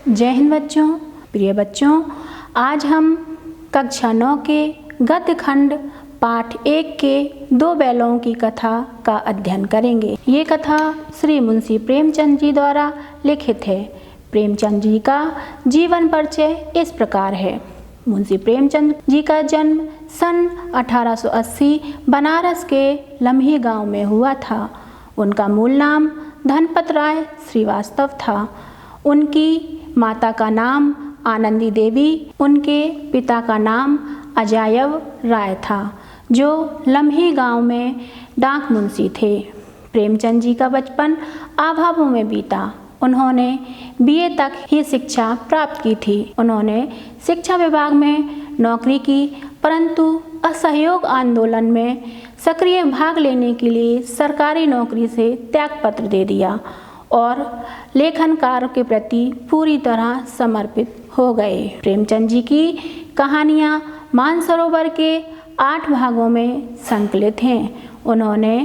जय हिंद बच्चों। प्रिय बच्चों, आज हम कक्षा 9 के गद्य खंड पाठ 1 के 2 बैलों की कथा का अध्ययन करेंगे। ये कथा श्री मुंशी प्रेमचंद जी द्वारा लिखित है। प्रेमचंद जी का जीवन परिचय इस प्रकार है। मुंशी प्रेमचंद जी का जन्म सन 1880 बनारस के लम्ही गांव में हुआ था। उनका मूल नाम धनपत राय श्रीवास्तव था। उनकी माता का नाम आनंदी देवी, उनके पिता का नाम अजायब राय था, जो लम्ही गांव में डाक मुंशी थे। प्रेमचंद जी का बचपन अभावों में बीता। उन्होंने बीए तक ही शिक्षा प्राप्त की थी। उन्होंने शिक्षा विभाग में नौकरी की, परंतु असहयोग आंदोलन में सक्रिय भाग लेने के लिए सरकारी नौकरी से त्यागपत्र दे दिया और लेखन कार्य के प्रति पूरी तरह समर्पित हो गए। प्रेमचंद जी की कहानियाँ मानसरोवर के 8 भागों में संकलित हैं। उन्होंने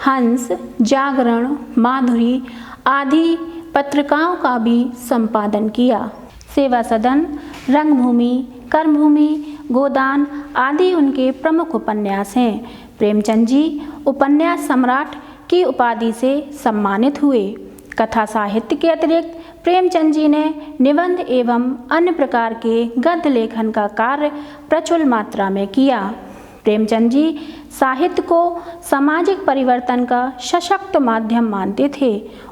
हंस, जागरण, माधुरी आदि पत्रिकाओं का भी संपादन किया। सेवा सदन, रंगभूमि, कर्मभूमि, गोदान आदि उनके प्रमुख उपन्यास हैं। प्रेमचंद जी उपन्यास सम्राट की उपाधि से सम्मानित हुए। कथा साहित्य के अतिरिक्त प्रेमचंद जी ने निबंध एवं अन्य प्रकार के गद्य लेखन का कार्य प्रचुर मात्रा में किया। प्रेमचंद जी साहित्य को सामाजिक परिवर्तन का सशक्त माध्यम मानते थे।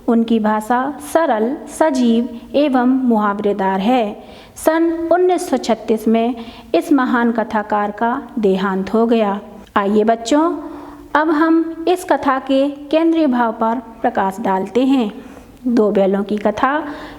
उनकी भाषा सरल, सजीव एवं मुहावरेदार है। सन 1936 में इस महान कथाकार का देहांत हो गया। आइए बच्चों, अब हम इस कथा के केंद्रीय भाव पर प्रकाश डालते हैं। 2 बैलों की कथा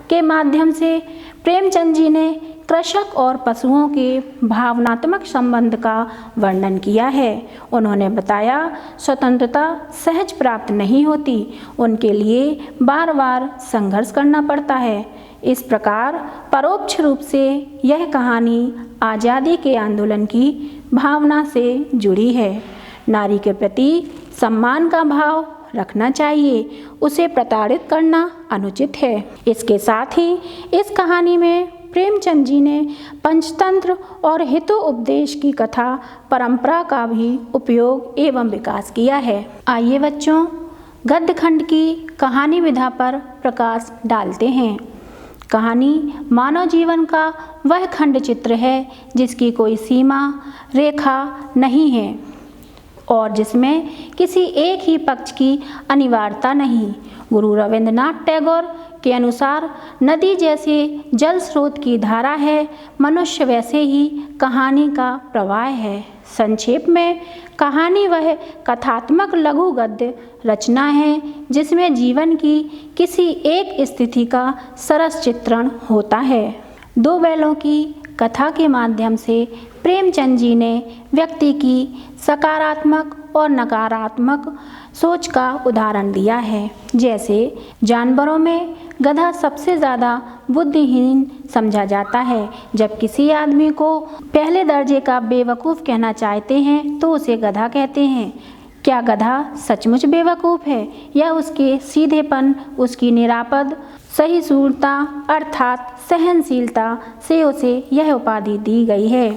के माध्यम से प्रेमचंद जी ने कृषक और पशुओं के भावनात्मक संबंध का वर्णन किया है। उन्होंने बताया, स्वतंत्रता सहज प्राप्त नहीं होती, उनके लिए बार बार संघर्ष करना पड़ता है। इस प्रकार परोक्ष रूप से यह कहानी आज़ादी के आंदोलन की भावना से जुड़ी है। नारी के प्रति सम्मान का भाव रखना चाहिए, उसे प्रताड़ित करना अनुचित है। इसके साथ ही इस कहानी में प्रेमचंद जी ने पंचतंत्र और हितोपदेश की कथा परंपरा का भी उपयोग एवं विकास किया है। आइए बच्चों, गद्य खंड की कहानी विधा पर प्रकाश डालते हैं। कहानी मानव जीवन का वह खंड चित्र है जिसकी कोई सीमा रेखा नहीं है और जिसमें किसी एक ही पक्ष की अनिवार्यता नहीं। गुरु रविंद्रनाथ टैगोर के अनुसार नदी जैसे जल स्रोत की धारा है, मनुष्य वैसे ही कहानी का प्रवाह है। संक्षेप में कहानी वह कथात्मक लघु गद्य रचना है जिसमें जीवन की किसी एक स्थिति का सरस चित्रण होता है। 2 बैलों की कथा के माध्यम से प्रेमचंद जी ने व्यक्ति की सकारात्मक और नकारात्मक सोच का उदाहरण दिया है। जैसे जानवरों में गधा सबसे ज़्यादा बुद्धिहीन समझा जाता है। जब किसी आदमी को पहले दर्जे का बेवकूफ़ कहना चाहते हैं तो उसे गधा कहते हैं। क्या गधा सचमुच बेवकूफ़ है या उसके सीधेपन, उसकी निरापद सहिष्णुता अर्थात सहनशीलता से उसे यह उपाधि दी गई है।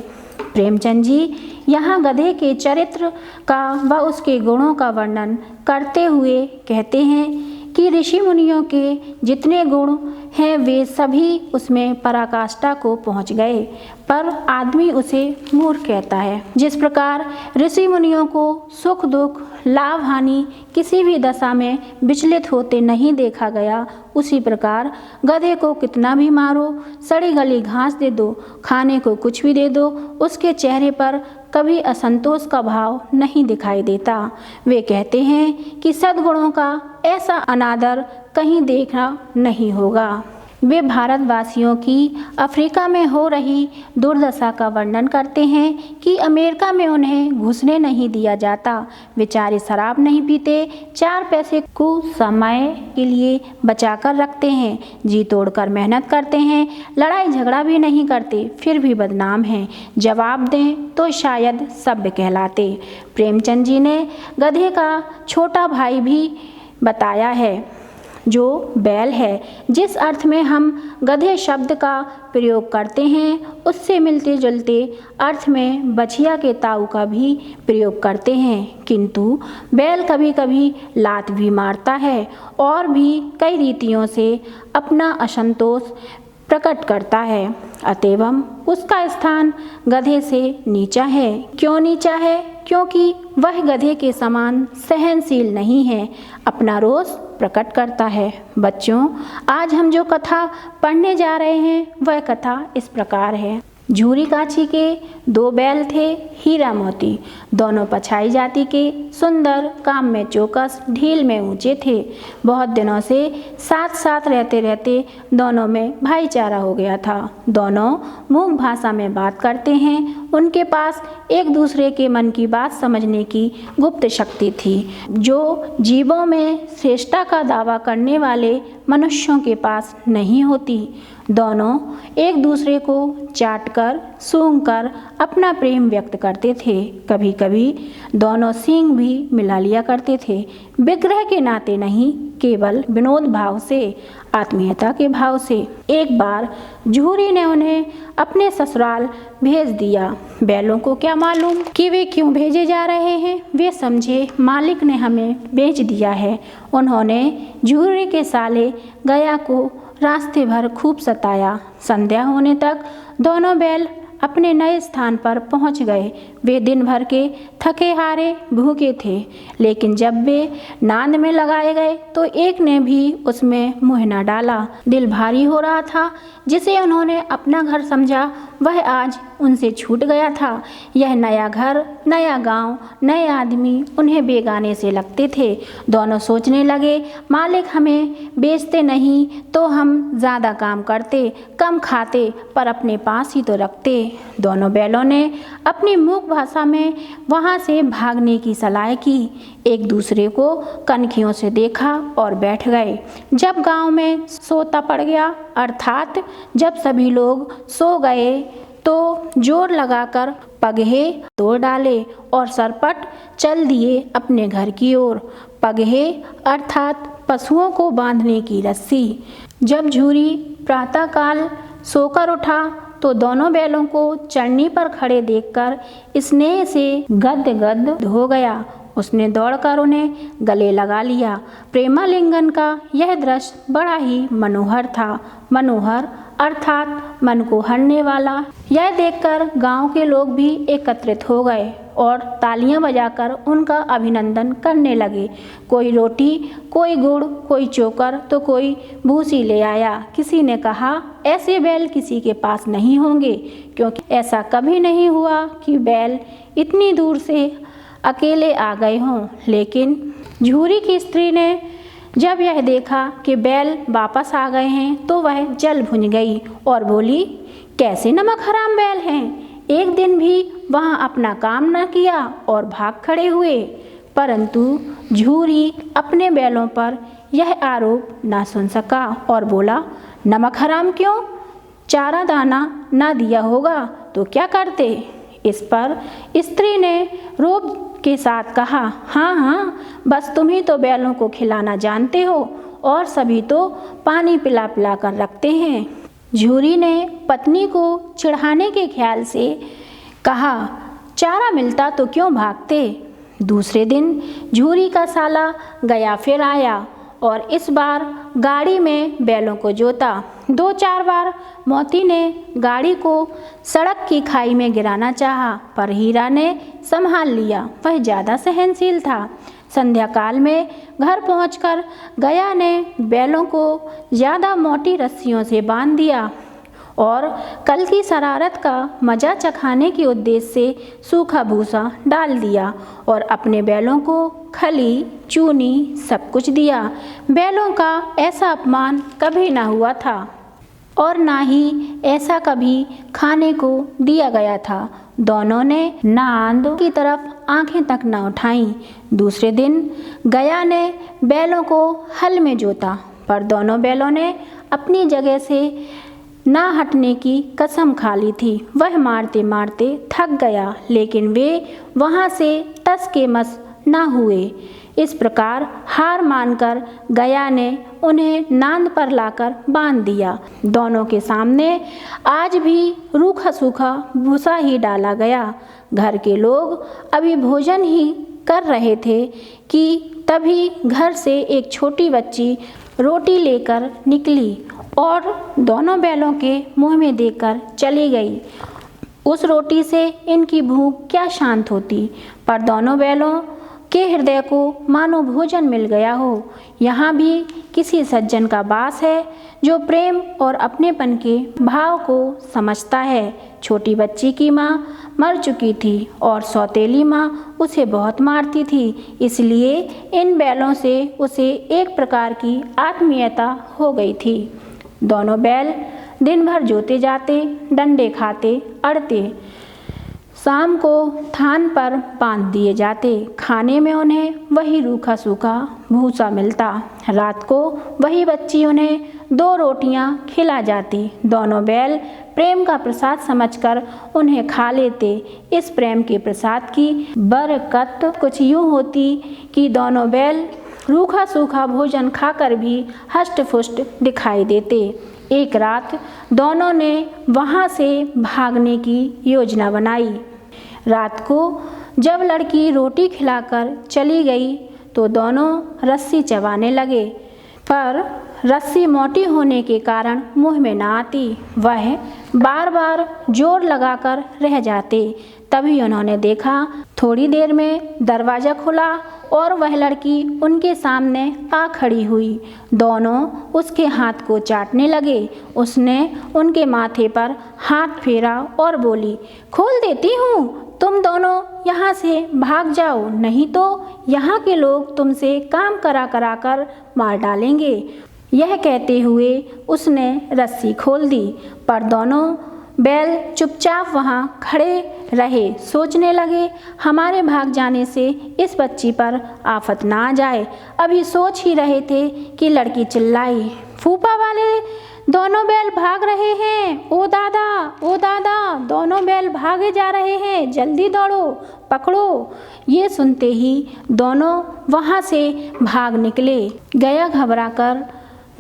प्रेमचंद जी यहाँ गधे के चरित्र का व उसके गुणों का वर्णन करते हुए कहते हैं कि ऋषि मुनियों के जितने गुण हैं वे सभी उसमें पराकाष्ठा को पहुँच गए, पर आदमी उसे मूर्ख कहता है। जिस प्रकार ऋषि मुनियों को सुख दुख, लाभ हानि किसी भी दशा में विचलित होते नहीं देखा गया, उसी प्रकार गधे को कितना भी मारो, सड़ी गली घास दे दो, खाने को कुछ भी दे दो, उसके चेहरे पर कभी असंतोष का भाव नहीं दिखाई देता। वे कहते हैं कि सद्गुणों का ऐसा अनादर कहीं देखना नहीं होगा। वे भारतवासियों की अफ्रीका में हो रही दुर्दशा का वर्णन करते हैं कि अमेरिका में उन्हें घुसने नहीं दिया जाता। बेचारे शराब नहीं पीते, 4 पैसे को समय के लिए बचाकर रखते हैं, जी तोड़कर मेहनत करते हैं, लड़ाई झगड़ा भी नहीं करते, फिर भी बदनाम हैं। जवाब दें तो शायद सभ्य कहलाते। प्रेमचंद जी ने गधे का छोटा भाई भी बताया है। जो बैल है। जिस अर्थ में हम गधे शब्द का प्रयोग करते हैं उससे मिलते जुलते अर्थ में बछिया के ताऊ का भी प्रयोग करते हैं, किंतु बैल कभी कभी लात भी मारता है और भी कई रीतियों से अपना असंतोष प्रकट करता है। अतएव उसका स्थान गधे से नीचा है। क्यों नीचा है? क्योंकि वह गधे के समान सहनशील नहीं है, अपना रोष प्रकट करता है। बच्चों, आज हम जो कथा पढ़ने जा रहे हैं वह कथा इस प्रकार है। झूरी काछी के दो बैल थे, हीरा मोती। दोनों पछाई जाति के, सुंदर, काम में चौकस, ढील में ऊंचे थे। बहुत दिनों से साथ साथ रहते रहते दोनों में भाईचारा हो गया था। दोनों मूक भाषा में बात करते हैं। उनके पास एक दूसरे के मन की बात समझने की गुप्त शक्ति थी, जो जीवों में श्रेष्ठता का दावा करने वाले मनुष्यों के पास नहीं होती। दोनों एक दूसरे को चाटकर, सूंघकर अपना प्रेम व्यक्त करते थे। कभी कभी दोनों सींग भी मिला लिया करते थे, विग्रह के नाते नहीं, केवल विनोद भाव से, आत्मीयता के भाव से। एक बार झूरी ने उन्हें अपने ससुराल भेज दिया। बैलों को क्या मालूम कि वे क्यों भेजे जा रहे हैं। वे समझे मालिक ने हमें बेच दिया है। उन्होंने झूरी के साले गया को रास्ते भर खूब सताया। संध्या होने तक दोनों बैल अपने नए स्थान पर पहुंच गए। वे दिन भर के थके हारे भूखे थे, लेकिन जब वे नांद में लगाए गए तो एक ने भी उसमें मुँह न डाला। दिल भारी हो रहा था। जिसे उन्होंने अपना घर समझा वह आज उनसे छूट गया था। यह नया घर, नया गांव, नए आदमी उन्हें बेगाने से लगते थे। दोनों सोचने लगे, मालिक हमें बेचते नहीं तो हम ज़्यादा काम करते, कम खाते, पर अपने पास ही तो रखते। दोनों बैलों ने अपनी मूक भाषा में वहाँ से भागने की सलाह की। एक दूसरे को कनखियों से देखा और बैठ गए। जब गांव में सोता पड़ गया, अर्थात जब सभी लोग सो गए, तो जोर लगाकर पगहे तोड़ डाले और सरपट चल दिए अपने घर की ओर। पगहे अर्थात पशुओं को बांधने की रस्सी। जब झूरी प्रातःकाल सोकर उठा तो दोनों बैलों को चरनी पर खड़े देखकर स्नेह से गद हो गया। उसने दौड़कर उन्हें गले लगा लिया। प्रेमालिंगन का यह दृश्य बड़ा ही मनोहर था। मनोहर अर्थात मन को हरने वाला। यह देखकर गांव के लोग भी एकत्रित हो गए और तालियां बजाकर उनका अभिनंदन करने लगे। कोई रोटी, कोई गुड़, कोई चोकर तो कोई भूसी ले आया। किसी ने कहा, ऐसे बैल किसी के पास नहीं होंगे, क्योंकि ऐसा कभी नहीं हुआ कि बैल इतनी दूर से अकेले आ गए हों। लेकिन झूरी की स्त्री ने जब यह देखा कि बैल वापस आ गए हैं तो वह जल भुन गई और बोली, कैसे नमक हराम बैल हैं, एक दिन भी वहाँ अपना काम न किया और भाग खड़े हुए। परंतु झूरी अपने बैलों पर यह आरोप ना सुन सका और बोला, नमक हराम क्यों, चारा दाना ना दिया होगा तो क्या करते। इस पर स्त्री ने रोब के साथ कहा, हाँ, बस तुम ही तो बैलों को खिलाना जानते हो और सभी तो पानी पिला पिला कर रखते हैं। झूरी ने पत्नी को चिढ़ाने के ख्याल से कहा, चारा मिलता तो क्यों भागते। दूसरे दिन झूरी का साला गया फिर आया और इस बार गाड़ी में बैलों को जोता। 2-4 बार मोती ने गाड़ी को सड़क की खाई में गिराना चाहा, पर हीरा ने संभाल लिया। वह ज़्यादा सहनशील था। संध्या काल में घर पहुंचकर गया ने बैलों को ज़्यादा मोटी रस्सियों से बांध दिया और कल की शरारत का मजा चखाने के उद्देश्य से सूखा भूसा डाल दिया और अपने बैलों को खली, चूनी सब कुछ दिया। बैलों का ऐसा अपमान कभी ना हुआ था और ना ही ऐसा कभी खाने को दिया गया था। दोनों ने नांद की तरफ आंखें तक न उठाईं। दूसरे दिन गया ने बैलों को हल में जोता, पर दोनों बैलों ने अपनी जगह से ना हटने की कसम खा ली थी। वह मारते मारते थक गया, लेकिन वे वहाँ से तस के मस ना हुए। इस प्रकार हार मानकर गया ने उन्हें नांद पर लाकर बांध दिया। दोनों के सामने आज भी रूखा सूखा भूसा ही डाला गया। घर के लोग अभी भोजन ही कर रहे थे कि तभी घर से एक छोटी बच्ची रोटी लेकर निकली और दोनों बैलों के मुंह में देकर चली गई। उस रोटी से इनकी भूख क्या शांत होती, पर दोनों बैलों के हृदय को मानो भोजन मिल गया हो। यहाँ भी किसी सज्जन का वास है जो प्रेम और अपनेपन के भाव को समझता है। छोटी बच्ची की माँ मर चुकी थी और सौतेली माँ उसे बहुत मारती थी, इसलिए इन बैलों से उसे एक प्रकार की आत्मीयता हो गई थी। दोनों बैल दिन भर जोते जाते, डंडे खाते, अड़ते, शाम को थान पर बांध दिए जाते। खाने में उन्हें वही रूखा सूखा भूसा मिलता। रात को वही बच्ची उन्हें 2 रोटियां खिला जाती। दोनों बैल प्रेम का प्रसाद समझकर उन्हें खा लेते। इस प्रेम के प्रसाद की बरकत कुछ यूँ होती कि दोनों बैल रूखा सूखा भोजन खाकर भी हष्ट पुष्ट दिखाई देते। एक रात दोनों ने वहाँ से भागने की योजना बनाई। रात को जब लड़की रोटी खिलाकर चली गई तो दोनों रस्सी चबाने लगे, पर रस्सी मोटी होने के कारण मुंह में ना आती। वह बार बार जोर लगाकर रह जाते। तभी उन्होंने देखा, थोड़ी देर में दरवाज़ा खुला और वह लड़की उनके सामने आ खड़ी हुई। दोनों उसके हाथ को चाटने लगे। उसने उनके माथे पर हाथ फेरा और बोली, खोल देती हूँ, तुम दोनों यहाँ से भाग जाओ, नहीं तो यहाँ के लोग तुमसे काम करा करा कर मार डालेंगे। यह कहते हुए उसने रस्सी खोल दी, पर दोनों बैल चुपचाप वहाँ खड़े रहे। सोचने लगे, हमारे भाग जाने से इस बच्ची पर आफत ना आ जाए। अभी सोच ही रहे थे कि लड़की चिल्लाई, फूफा वाले दोनों बैल भाग रहे हैं, ओ दादा दोनों बैल भागे जा रहे हैं, जल्दी दौड़ो, पकड़ो। ये सुनते ही दोनों वहाँ से भाग निकले। गया घबराकर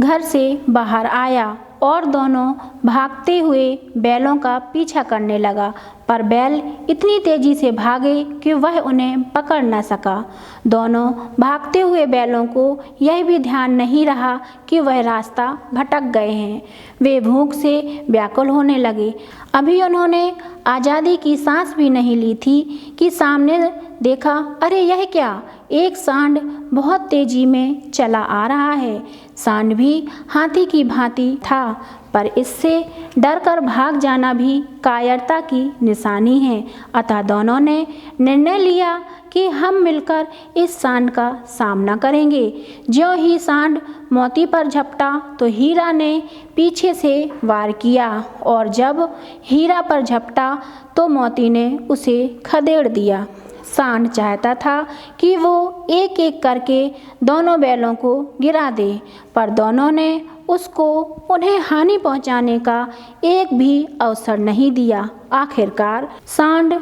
घर से बाहर आया और दोनों भागते हुए बैलों का पीछा करने लगा, पर बैल इतनी तेजी से भागे कि वह उन्हें पकड़ न सका। दोनों भागते हुए बैलों को यह भी ध्यान नहीं रहा कि वह रास्ता भटक गए हैं। वे भूख से व्याकुल होने लगे। अभी उन्होंने आज़ादी की सांस भी नहीं ली थी कि सामने देखा, अरे यह क्या, एक सांड बहुत तेजी में चला आ रहा है। सांड भी हाथी की भांति था, पर इससे डरकर भाग जाना भी कायरता की निशानी है। अतः दोनों ने निर्णय लिया कि हम मिलकर इस सांड का सामना करेंगे। ज्यों ही सांड मोती पर झपटा तो हीरा ने पीछे से वार किया, और जब हीरा पर झपटा तो मोती ने उसे खदेड़ दिया। सांड चाहता था कि वो एक एक करके दोनों बैलों को गिरा दे, पर दोनों ने उसको उन्हें हानि पहुंचाने का एक भी अवसर नहीं दिया। आखिरकार सांड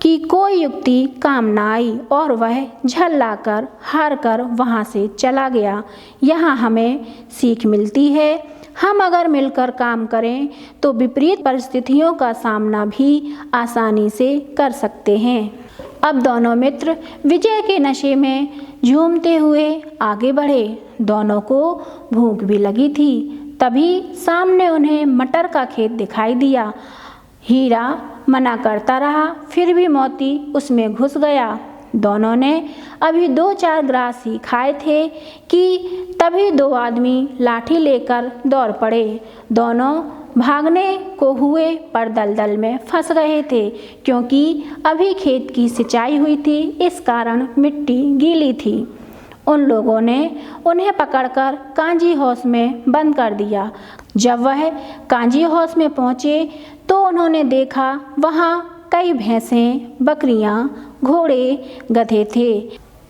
की कोई युक्ति काम न आई और वह झल्लाकर हार कर वहाँ से चला गया। यहाँ हमें सीख मिलती है, हम अगर मिलकर काम करें तो विपरीत परिस्थितियों का सामना भी आसानी से कर सकते हैं। अब दोनों मित्र विजय के नशे में झूमते हुए आगे बढ़े। दोनों को भूख भी लगी थी। तभी सामने उन्हें मटर का खेत दिखाई दिया। हीरा मना करता रहा, फिर भी मोती उसमें घुस गया। दोनों ने अभी 2-4 ग्रास ही खाए थे कि तभी 2 आदमी लाठी लेकर दौड़ पड़े। दोनों भागने को हुए पर दलदल में फंस रहे थे, क्योंकि अभी खेत की सिंचाई हुई थी, इस कारण मिट्टी गीली थी। उन लोगों ने उन्हें पकड़कर कांजी हाउस में बंद कर दिया। जब वह कांजी हाउस में पहुँचे तो उन्होंने देखा वहाँ कई भैंसें, बकरियाँ, घोड़े, गधे थे,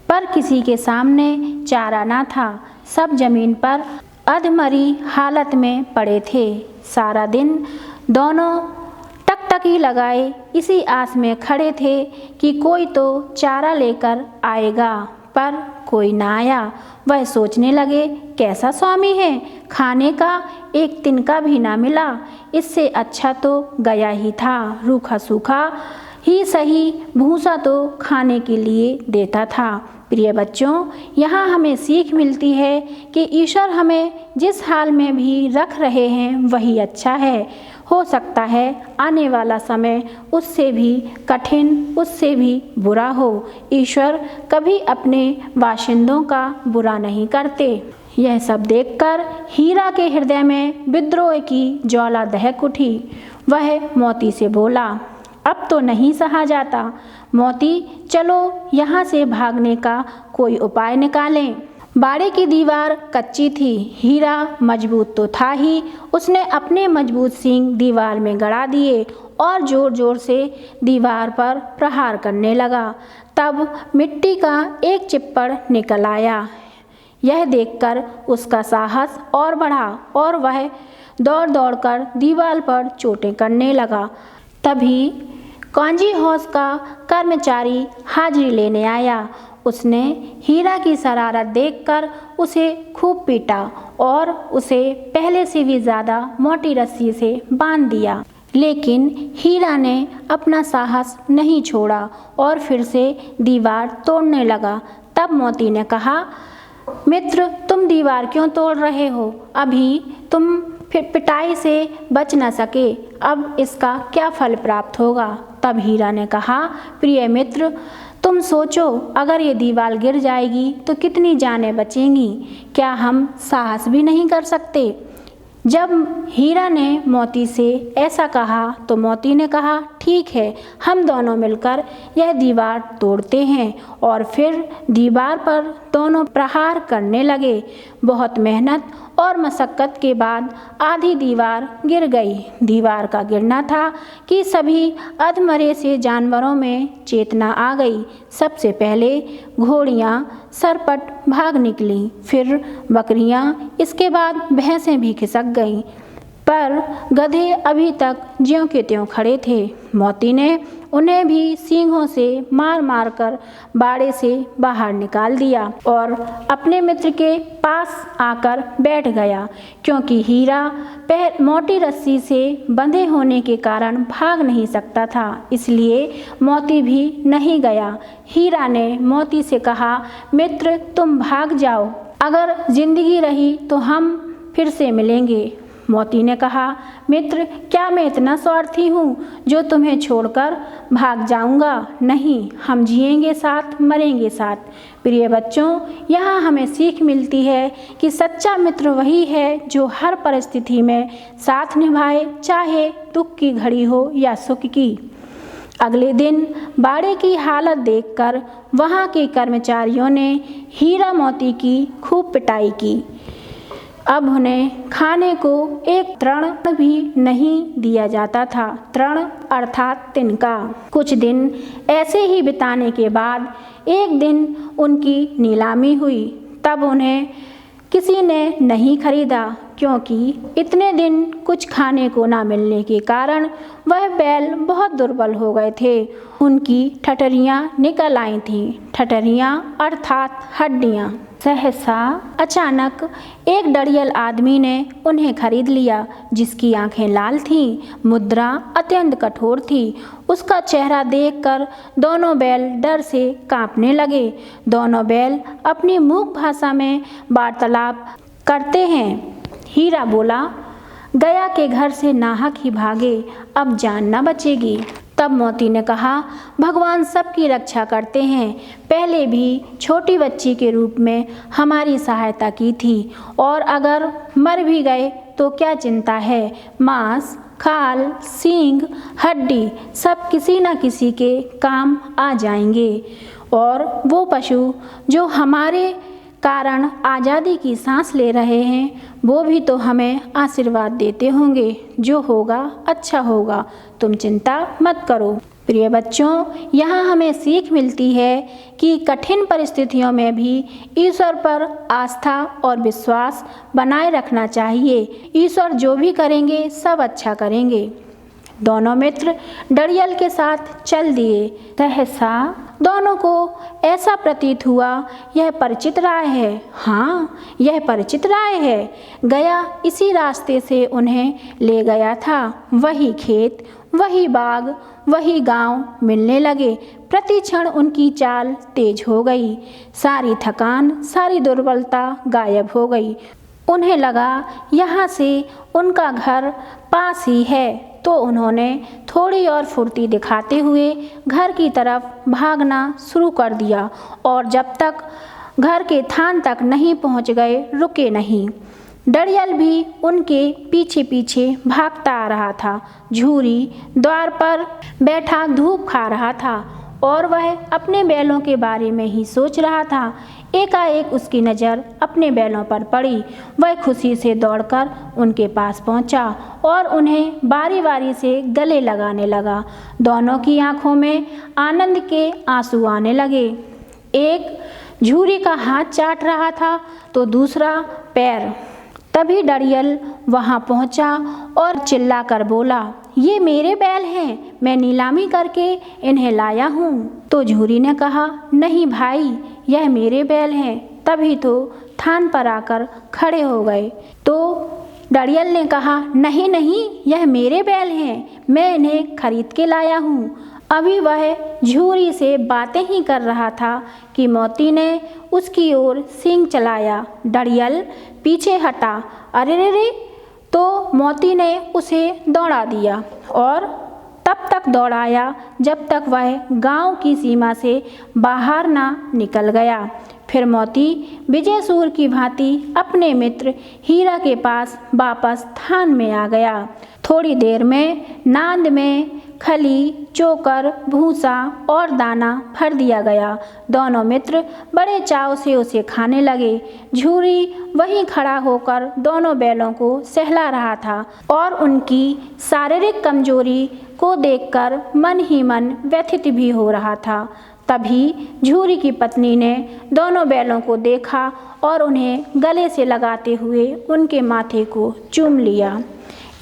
पर किसी के सामने चारा ना था। सब जमीन पर अधमरी हालत में पड़े थे। सारा दिन दोनों टकटकी लगाए इसी आस में खड़े थे कि कोई तो चारा लेकर आएगा, पर कोई ना आया। वह सोचने लगे, कैसा स्वामी है, खाने का एक तिनका भी ना मिला। इससे अच्छा तो गया ही था, रूखा सूखा ही सही, भूसा तो खाने के लिए देता था। प्रिय बच्चों, यहाँ हमें सीख मिलती है कि ईश्वर हमें जिस हाल में भी रख रहे हैं वही अच्छा है। हो सकता है आने वाला समय उससे भी कठिन, उससे भी बुरा हो। ईश्वर कभी अपने बाशिंदों का बुरा नहीं करते। यह सब देखकर हीरा के हृदय में विद्रोह की ज्वाला दहक उठी। वह मोती से बोला, अब तो नहीं सहा जाता। मोती, चलो यहाँ से भागने का कोई उपाय निकालें। बाड़े की दीवार कच्ची थी, हीरा मजबूत तो था ही। उसने अपने मजबूत सींग दीवार में गड़ा दिए और जोर जोर से दीवार पर प्रहार करने लगा। तब मिट्टी का एक चिप्पड़ निकल आया। यह देखकर उसका साहस और बढ़ा और वह दौड़ दौड़ कर दीवार पर चोटें करने लगा। तभी कांजी हाउस का कर्मचारी हाजिरी लेने आया। उसने हीरा की शरारत देखकर उसे खूब पीटा और उसे पहले से भी ज़्यादा मोटी रस्सी से बांध दिया। लेकिन हीरा ने अपना साहस नहीं छोड़ा और फिर से दीवार तोड़ने लगा। तब मोती ने कहा, मित्र, तुम दीवार क्यों तोड़ रहे हो? अभी तुम फिर पिटाई से बच न सके, अब इसका क्या फल प्राप्त होगा? तब हीरा ने कहा, प्रिय मित्र, तुम सोचो, अगर ये दीवार गिर जाएगी तो कितनी जानें बचेंगी? क्या हम साहस भी नहीं कर सकते? जब हीरा ने मोती से ऐसा कहा तो मोती ने कहा, ठीक है, हम दोनों मिलकर यह दीवार तोड़ते हैं। और फिर दीवार पर दोनों प्रहार करने लगे। बहुत मेहनत और मशक्क़त के बाद आधी दीवार गिर गई। दीवार का गिरना था कि सभी अधमरे से जानवरों में चेतना आ गई। सबसे पहले घोड़ियाँ सरपट भाग निकलीं, फिर बकरियाँ, इसके बाद भैंसें भी खिसक गईं, पर गधे अभी तक ज्यों के त्यों खड़े थे। मोती ने उन्हें भी सींगों से मार मार कर बाड़े से बाहर निकाल दिया और अपने मित्र के पास आकर बैठ गया। क्योंकि हीरा मोटी रस्सी से बंधे होने के कारण भाग नहीं सकता था, इसलिए मोती भी नहीं गया। हीरा ने मोती से कहा, मित्र, तुम भाग जाओ, अगर जिंदगी रही तो हम फिर से मिलेंगे। मोती ने कहा, मित्र, क्या मैं इतना स्वार्थी हूँ जो तुम्हें छोड़कर भाग जाऊँगा? नहीं, हम जिएंगे साथ, मरेंगे साथ। प्रिय बच्चों, यहाँ हमें सीख मिलती है कि सच्चा मित्र वही है जो हर परिस्थिति में साथ निभाए, चाहे दुख की घड़ी हो या सुख की। अगले दिन बाड़े की हालत देखकर वहाँ के कर्मचारियों ने हीरा मोती की खूब पिटाई की। अब उन्हें खाने को एक तृण भी नहीं दिया जाता था। तृण अर्थात तिनका। कुछ दिन ऐसे ही बिताने के बाद एक दिन उनकी नीलामी हुई। तब उन्हें किसी ने नहीं खरीदा, क्योंकि इतने दिन कुछ खाने को ना मिलने के कारण वह बैल बहुत दुर्बल हो गए थे। उनकी ठठरियाँ निकल आई थीं। ठठरियाँ अर्थात हड्डियाँ। सहसा अचानक एक डरियल आदमी ने उन्हें खरीद लिया, जिसकी आंखें लाल थीं, मुद्रा अत्यंत कठोर थी। उसका चेहरा देखकर दोनों बैल डर से कांपने लगे। दोनों बैल अपनी मूक भाषा में वार्तालाप करते हैं। हीरा बोला, गया के घर से नाहक ही भागे, अब जान न बचेगी। तब मोती ने कहा, भगवान सबकी रक्षा करते हैं, पहले भी छोटी बच्ची के रूप में हमारी सहायता की थी, और अगर मर भी गए तो क्या चिंता है। मांस, खाल, सींग, हड्डी सब किसी न किसी के काम आ जाएंगे, और वो पशु जो हमारे कारण आज़ादी की सांस ले रहे हैं, वो भी तो हमें आशीर्वाद देते होंगे। जो होगा अच्छा होगा, तुम चिंता मत करो। प्रिय बच्चों, यहाँ हमें सीख मिलती है कि कठिन परिस्थितियों में भी ईश्वर पर आस्था और विश्वास बनाए रखना चाहिए। ईश्वर जो भी करेंगे सब अच्छा करेंगे। दोनों मित्र डरियल के साथ चल दिए। सहसा दोनों को ऐसा प्रतीत हुआ, यह परिचित राय है। हाँ, यह परिचित राय है। गया इसी रास्ते से उन्हें ले गया था। वही खेत, वही बाग, वही गांव मिलने लगे। प्रति क्षण उनकी चाल तेज हो गई। सारी थकान, सारी दुर्बलता गायब हो गई। उन्हें लगा यहाँ से उनका घर पास ही है, तो उन्होंने थोड़ी और फुर्ती दिखाते हुए घर की तरफ भागना शुरू कर दिया और जब तक घर के थान तक नहीं पहुँच गए, रुके नहीं। डरियल भी उनके पीछे पीछे भागता आ रहा था। झूरी द्वार पर बैठा धूप खा रहा था और वह अपने बैलों के बारे में ही सोच रहा था। एकाएक उसकी नज़र अपने बैलों पर पड़ी। वह खुशी से दौड़कर उनके पास पहुंचा और उन्हें बारी बारी से गले लगाने लगा। दोनों की आंखों में आनंद के आंसू आने लगे। एक झूरी का हाथ चाट रहा था तो दूसरा पैर। तभी डरियल वहां पहुंचा और चिल्लाकर बोला, ये मेरे बैल हैं, मैं नीलामी करके इन्हें लाया हूँ। तो झूरी ने कहा, नहीं भाई, यह मेरे बैल हैं। तभी तो थान पर आकर खड़े हो गए। तो डरियल ने कहा, नहीं नहीं, यह मेरे बैल हैं, मैं इन्हें खरीद के लाया हूँ। अभी वह झूरी से बातें ही कर रहा था कि मोती ने उसकी ओर सींग चलाया। डरियल पीछे हटा। अरे रे रे! तो मोती ने उसे दौड़ा दिया और तब तक दौड़ाया जब तक वह गांव की सीमा से बाहर ना निकल गया। फिर मोती विजयसूर की भांति अपने मित्र हीरा के पास वापस थान में आ गया। थोड़ी देर में नांद में खली, चोकर, भूसा और दाना भर दिया गया। दोनों मित्र बड़े चाव से उसे खाने लगे। झूरी वहीं खड़ा होकर दोनों बैलों को सहला रहा था और उनकी शारीरिक कमजोरी को देखकर मन ही मन व्यथित भी हो रहा था। तभी झूरी की पत्नी ने दोनों बैलों को देखा और उन्हें गले से लगाते हुए उनके माथे को चूम लिया।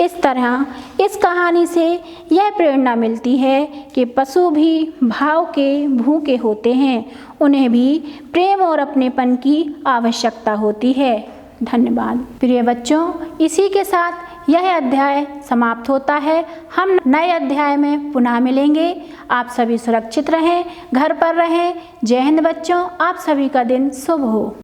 इस तरह इस कहानी से यह प्रेरणा मिलती है कि पशु भी भाव के भूखे होते हैं, उन्हें भी प्रेम और अपनेपन की आवश्यकता होती है। धन्यवाद। प्रिय बच्चों, इसी के साथ यह अध्याय समाप्त होता है। हम नए अध्याय में पुनः मिलेंगे। आप सभी सुरक्षित रहें, घर पर रहें। जय हिंद बच्चों, आप सभी का दिन शुभ हो।